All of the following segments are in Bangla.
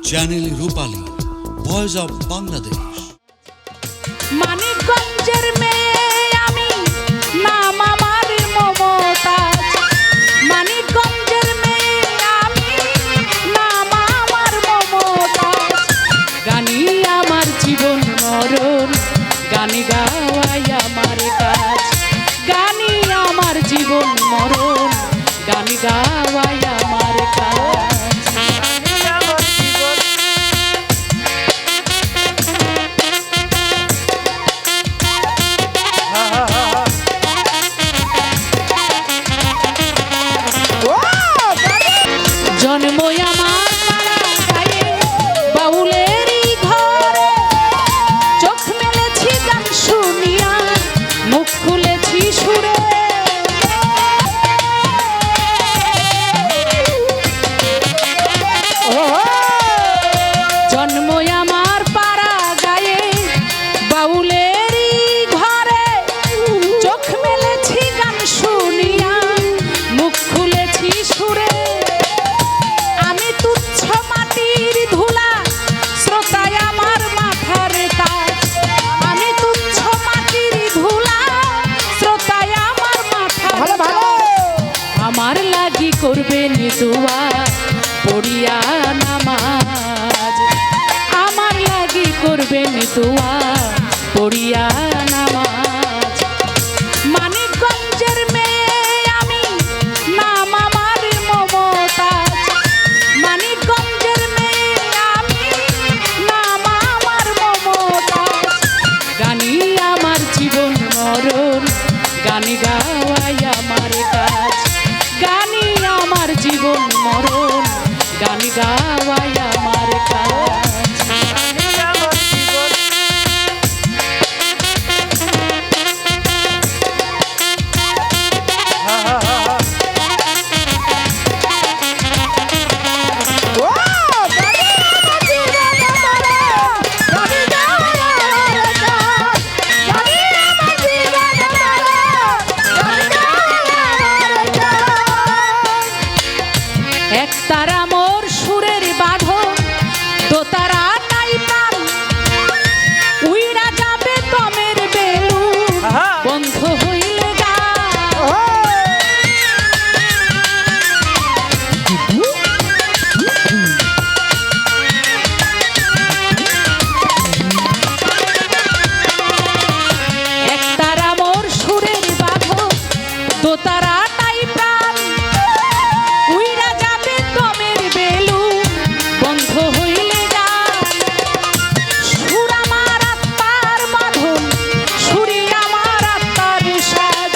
Channel Rupali, voice of Bangladesh. মানিকগঞ্জের মেয়ে আমি, নাম আমার মমতাজ। মানিকগঞ্জের মেয়ে আমি, নাম আমার মমতাজ। গানি আমার জীবন মরণ, গানি গাওয়াই আমার কাজ। গানি আমার জীবন মরণ, গানি গাওয়াই আমার কাজ। জন্ম আমার পাড়া গায়ে, বাউলেরই ঘরে। চোখ মেলেছি গান শুনিয়া, মুখ খুলেছি সুরে। জন্ম আমার পাড়া গায়ে, বাউলেরই ঘরে। চোখ মেলেছি গান শুনিয়া, মুখ খুলেছি সুরে। আমি তুচ্ছ মাটির ধুলা, শ্রোতায় আমার মাথার তাজ। আমি তুচ্ছ মাটির ধুলা, শ্রোতায় আমার মাথার তাজ। আমার লাগি করবেন দোয়া, পড়িয়া নামাজ। আমার লাগি করবেন দোয়া, পড়িয়া নামাজ। মানিকগঞ্জের মেয়ে আমি, নাম আমার মমতাজ। মানিকগঞ্জের মেয়ে আমি, নাম আমার মমতাজ। গানি আমার জীবন মরণ, গানি গাওয়াই আমার কাজ। গানি আমার জীবন মরণ, গানি গাওয়াই আমার কাজ। একতারা মোর সুরের বাঁধন, দোতারা নাই প্রাণ। উইরা যাবে তমের বেলুন, বন্ধ হইলে গান। একতারা মোর সুরের বাঁধন, দোতারা নাই প্রাণ। উইরা যাবে তমের বেলুন, বন্ধ হইলে গান। সুর আমার আত্মার বাঁধন, সুরি আমার আত্মার সাজ।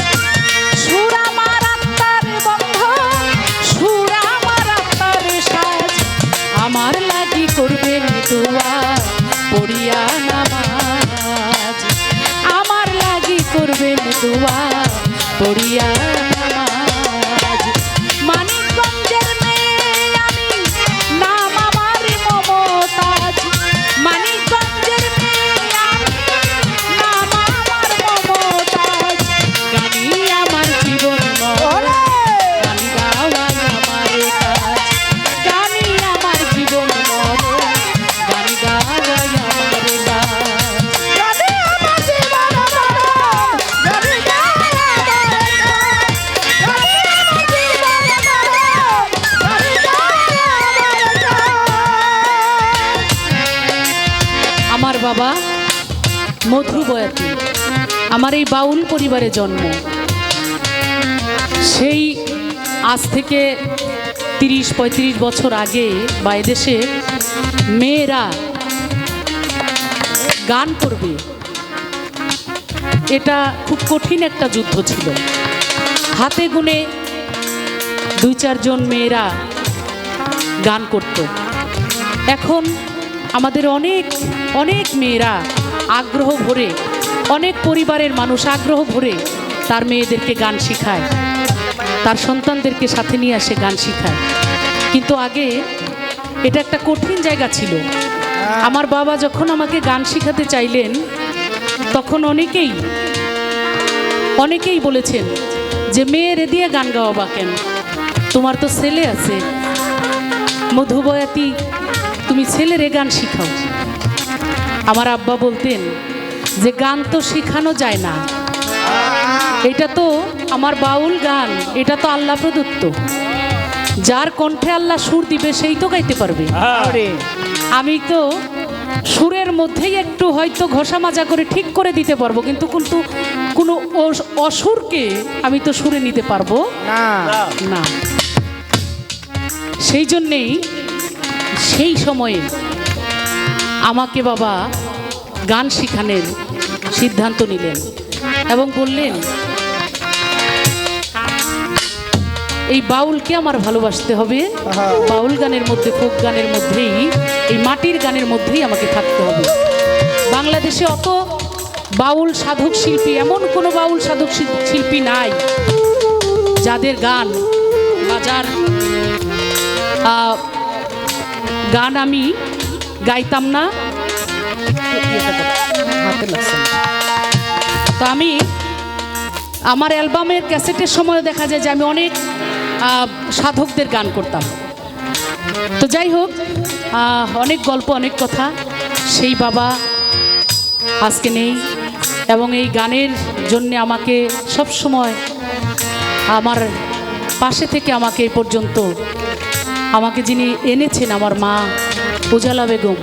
সুর আমার আত্মার বন্ধন, সুর আমার আত্মার সাজ। আমার লাগি করবেন দোয়া, পড়িয়া নামাজ। আমার লাগি করবেন দোয়া, পড়িয়া নামাজ। মানিকগঞ্জের মেয়ে আমি, নাম আমার মমতাজ। মানিকগঞ্জের মেয়ে আমি, নাম আমার মমতাজ। গানি আমার জীবন মরণ, গানি গাওয়াই আমার কাজ। গানি আমার জীবন মরণ, গানি গাওয়াই আমার কাজ। আমার বাবা মধু বয়াতি, আমার এই বাউল পরিবারে জন্ম। সেই আজ থেকে ৩০-৩৫ বছর আগে বা এদেশে মেয়েরা গান করবে, এটা খুব কঠিন একটা যুদ্ধ ছিল। হাতে গুনে ২-৪ জন মেয়েরা গান করত। এখন আমাদের অনেক অনেক মেয়েরা আগ্রহ ভরে, অনেক পরিবারের মানুষ আগ্রহ ভরে তার মেয়েদেরকে গান শেখায়, তার সন্তানদেরকে সাথে নিয়ে আসে গান শেখায়। কিন্তু আগে এটা একটা কঠিন জায়গা ছিল। আমার বাবা যখন আমাকে গান শেখাতে চাইলেন, তখন অনেকেই বলেছেন যে মেয়েরে দিয়ে গান গাওয়াবা কেন, তোমার তো ছেলে আছে। মধু বয়াতি তুমি ছেলেরে গান শিখাও। আমার আব্বা বলতেন যে গান তো শেখানো যায় না, এটা তো আমার বাউল গান, এটা তো আল্লাহ প্রদত্ত, যার কণ্ঠে আল্লাহ সুর দিবে সেই তো গাইতে পারবে। আমি তো সুরের মধ্যেই একটু হয়তো ঘষা মাজা করে ঠিক করে দিতে পারবো, কিন্তু কিন্তু কোনো অসুরকে আমি তো সুরে নিতে পারবো না। সেই জন্যেই সেই সময়ে আমাকে বাবা গান শেখানোর সিদ্ধান্ত নিলেন এবং বললেন এই বাউলকে আমার ভালোবাসতে হবে, বাউল গানের মধ্যে, ফোক গানের মধ্যেই, এই মাটির গানের মধ্যেই আমাকে থাকতে হবে। বাংলাদেশে অত বাউল সাধক শিল্পী, এমন কোনো বাউল সাধক শিল্পী নাই যাদের গান বাজার গান আমি গাইতাম না। তো আমি আমার অ্যালবামের ক্যাসেটের সময় দেখা যায় যে আমি অনেক সাধকদের গান করতাম। তো যাই হোক, অনেক গল্প, অনেক কথা, সেই বাবা আজকে নেই এবং এই গানের জন্য আমাকে সব সময় আমার পাশে থেকে আমাকে এই পর্যন্ত আমাকে যিনি এনেছেন, আমার মা উজালা বেগম,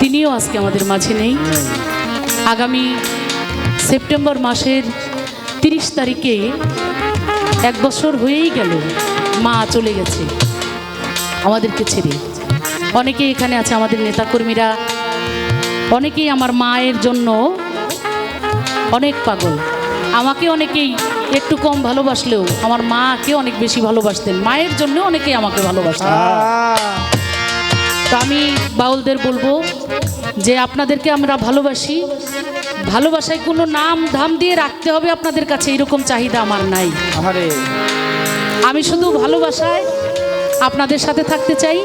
তিনিও আজকে আমাদের মাঝে নেই। আগামী সেপ্টেম্বর মাসের 30 তারিখে 1 বছর হয়েই গেল মা চলে গেছে আমাদেরকে ছেড়ে। অনেকেই এখানে আছে, আমাদের নেতাকর্মীরা, অনেকেই আমার মায়ের জন্য অনেক পাগল। আমাকে অনেকেই একটু কম ভালোবাসলেও আমার মাকে অনেক বেশি ভালোবাসতেন, মায়ের জন্য অনেকেই আমাকে ভালোবাসতেন। তো আমি বাউলদের বলবো যে আপনাদেরকে আমরা ভালোবাসি, ভালোবাসায় কোনো নাম ধাম দিয়ে রাখতে হবে আপনাদের কাছে এরকম চাহিদা আমার নাই। আমি শুধু ভালোবাসায় আপনাদের সাথে থাকতে চাই,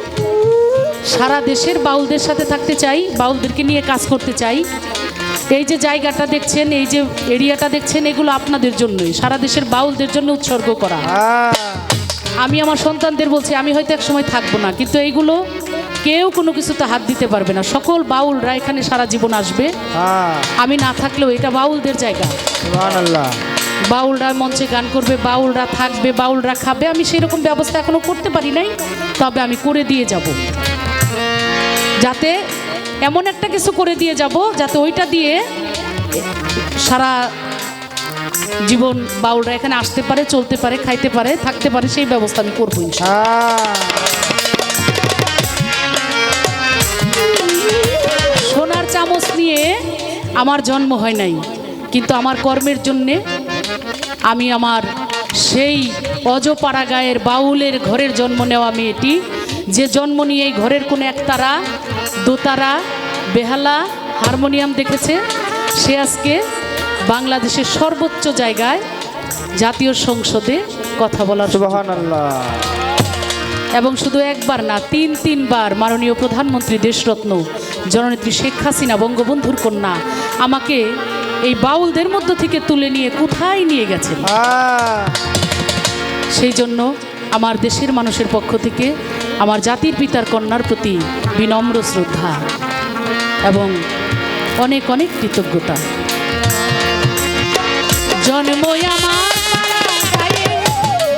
সারা দেশের বাউলদের সাথে থাকতে চাই, বাউলদেরকে নিয়ে কাজ করতে চাই। এই যে জায়গাটা দেখছেন, এই যে এরিয়াটা দেখছেন, এগুলো আপনাদের জন্যই, সারা দেশের বাউলদের জন্য উৎসর্গ করা। আমি আমার সন্তানদের বলছি, আমি হয়তো এক সময় থাকবো না, কিন্তু এইগুলো কেউ কোনো কিছুতে হাত দিতে পারবে না। সকল বাউলরা এখানে সারা জীবন আসবে, আমি না থাকলেও এটা বাউলদের জায়গা। বাউলরা মঞ্চে গান করবে, বাউলরা থাকবে, বাউলরা খাবে। আমি সেরকম ব্যবস্থা এখনো করতে পারি নাই, তবে আমি করে দিয়ে যাব, যাতে এমন একটা কিছু করে দিয়ে যাব যাতে ওইটা দিয়ে সারা জীবন বাউলরা এখানে আসতে পারে, চলতে পারে, খাইতে পারে, থাকতে পারে, সেই ব্যবস্থা আমি করবো। সোনার চামচ নিয়ে আমার জন্ম হয় নাই, কিন্তু আমার কর্মের জন্যে আমি আমার সেই অজপাড়া গায়ের বাউলের ঘরের জন্ম নেওয়া মেয়েটি, যে জন্ম নিয়ে এই ঘরের কোনো একতারা, দোতারা, বেহালা, হারমোনিয়াম দেখেছে, সে আজকে বাংলাদেশের সর্বোচ্চ জায়গায় জাতীয় সংসদে কথা বলার সুবহানাল্লাহ। এবং শুধু একবার না, 3বার মাননীয় প্রধানমন্ত্রী দেশরত্ন জননেত্রী শেখ হাসিনা, বঙ্গবন্ধুর কন্যা, আমাকে এই বাউলদের মধ্য থেকে তুলে নিয়ে কোথায় নিয়ে গেছেন। সেই জন্য আমার দেশের মানুষের পক্ষ থেকে আমার জাতির পিতার কন্যার প্রতি বিনম্র শ্রদ্ধা এবং অনেক অনেক কৃতজ্ঞতা। জন্ম আমার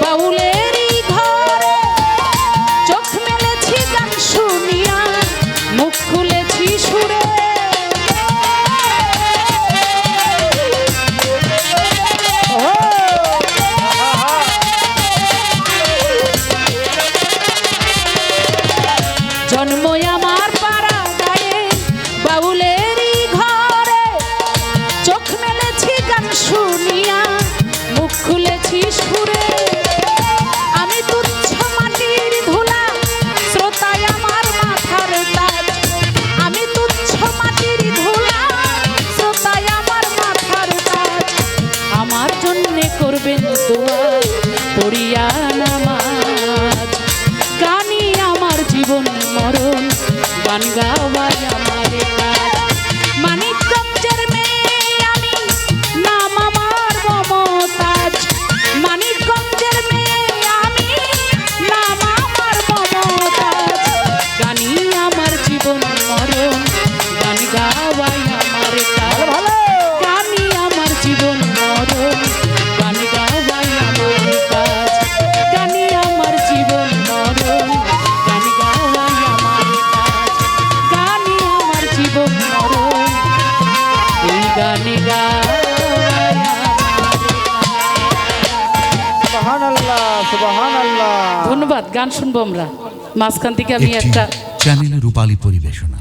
বাউলেরই ঘরে, চোখ মেলেছি গান শুনিয়া, মুখ খুলেছি সুরে, জন্ম আমার পাড়া গায়ে বাউলেরই ঘরে, চোখ মেলেছি গান শুনিয়া, মুখ খুলেছি সুরে। আমি তুচ্ছ মাটির ধুলা, শ্রোতায় আমার মাথার তাজ, আমি তুচ্ছ মাটির ধুলা, শ্রোতায় আমার মাথার তাজ। আমার জন্যে করবেন দোয়া, পড়িয়া নামাজ, গানি আমার জীবন মরণ, গান গাওয়াই আমার কাজ। মানিকগঞ্জের মেয়ে আমি, নাম আমার মমতাজ, মানিকগঞ্জের মেয়ে আমি, নাম আমার মমতাজ, গানি আমার মরণ এই গানে গায় সুবহানাল্লাহ সুবহানাল্লাহ। ধন্যবাদ। গান শুনবো আমরা। মাঝখান থেকে আমি একটি একটা চ্যানেলে রূপালী পরিবেশনা।